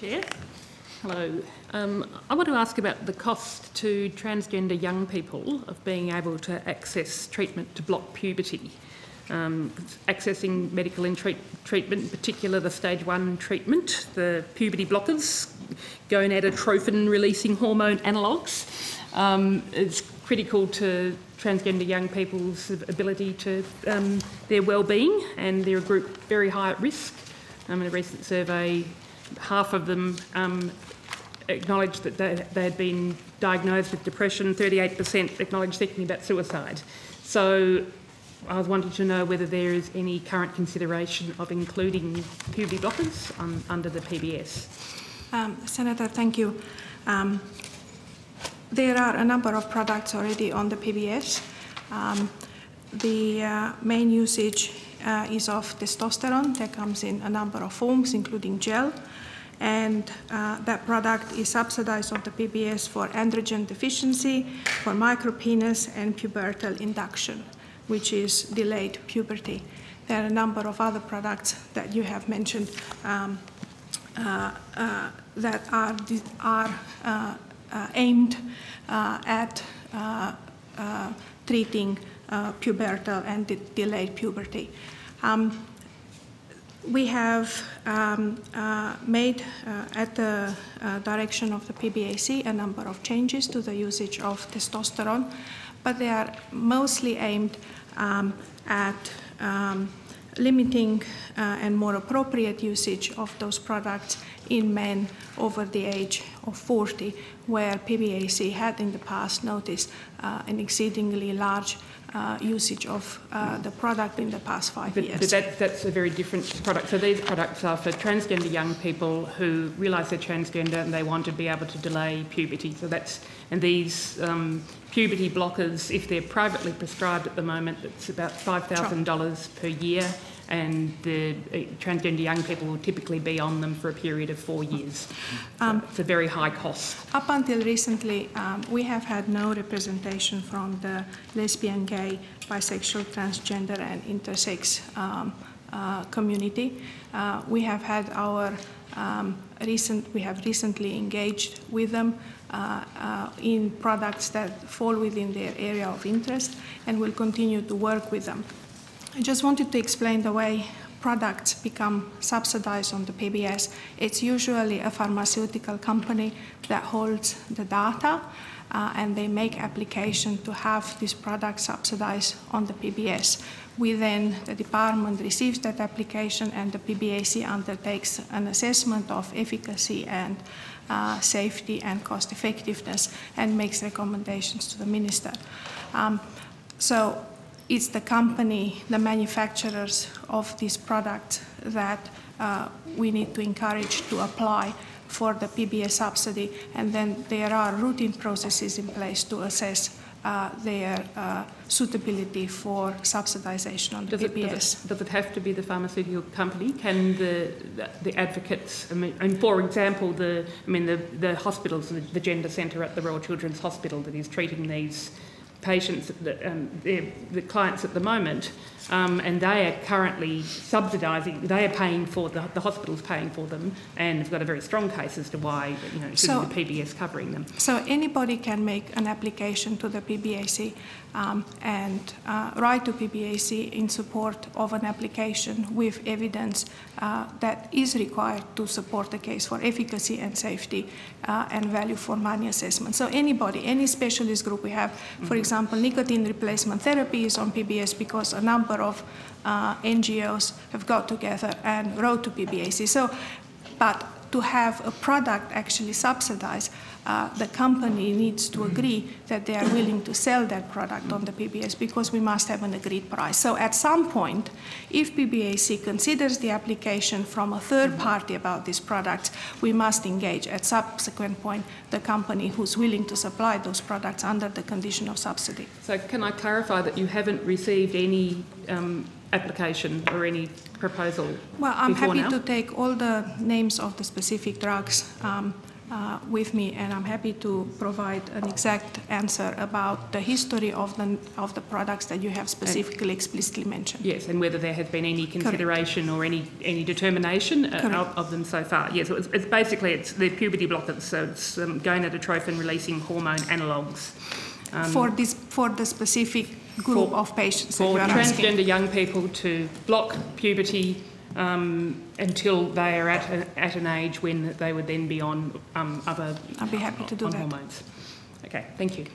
Chair. Hello. I want to ask about the cost to transgender young people of being able to access treatment to block puberty. Accessing medical treatment, in particular the stage 1 treatment, the puberty blockers, gonadotrophin-releasing hormone analogues, is critical to transgender young people's ability to their well-being, and they're a group very high at risk. In a recent survey, half of them acknowledged that they had been diagnosed with depression, 38% acknowledged thinking about suicide. So I was wanting to know whether there is any current consideration of including puberty blockers under the PBS. Senator, thank you. There are a number of products already on the PBS. The main usage is of testosterone. That comes in a number of forms, including gel. And that product is subsidized on the PBS for androgen deficiency, for micropenis, and pubertal induction, which is delayed puberty. There are a number of other products that you have mentioned that are aimed at treating pubertal and delayed puberty. We have made, at the direction of the PBAC, a number of changes to the usage of testosterone, but they are mostly aimed at limiting and more appropriate usage of those products in men over the age of 40, where PBAC had in the past noticed an exceedingly large usage of the product in the past 5 years. But that's a very different product. So these products are for transgender young people who realise they're transgender and they want to be able to delay puberty. So and these puberty blockers, if they're privately prescribed at the moment, it's about $5,000 per year, and the transgender young people will typically be on them for a period of 4 years. So it's a very high cost. Up until recently, we have had no representation from the lesbian, gay, bisexual, transgender, and intersex community. We have had we have recently engaged with them in products that fall within their area of interest, and will continue to work with them. I just wanted to explain the way products become subsidized on the PBS. It's usually a pharmaceutical company that holds the data, and they make application to have this product subsidized on the PBS. The department receives that application, and the PBAC undertakes an assessment of efficacy and safety and cost effectiveness, and makes recommendations to the minister. So it's the company, the manufacturers of this product, that we need to encourage to apply for the PBS subsidy, and then there are routine processes in place to assess their suitability for subsidization on the PBS. Does it have to be the pharmaceutical company? Can the advocates, for example, the hospitals, the gender centre at the Royal Children's Hospital that is treating these patients, the clients at the moment, and they are currently subsidising, they are paying for, the hospital's paying for them, and have got a very strong case as to why, shouldn't the PBS covering them. So anybody can make an application to the PBAC and write to PBAC in support of an application with evidence that is required to support the case for efficacy and safety and value for money assessment. So anybody, any specialist group we have, for example, nicotine replacement therapy is on PBS because a number of NGOs have got together and wrote to PBAC. But to have a product actually subsidized, the company needs to agree that they are willing to sell that product on the PBS, because we must have an agreed price. So at some point, if PBAC considers the application from a third party about this product, we must engage at subsequent point the company who's willing to supply those products under the condition of subsidy. So can I clarify that you haven't received any application or any proposal? Well, I'm happy now? to take all the names of the specific drugs with me, and I'm happy to provide an exact answer about the history of the products that you have specifically explicitly mentioned. Yes, and whether there has been any consideration or any determination of them so far. Yes, it's basically the puberty blockers, so it's gonadotrophin releasing hormone analogues. For the specific group of patients that you are asking. For transgender young people to block puberty until they are at an age when they would then be on other I'll be happy to do that. hormones. Okay, thank you.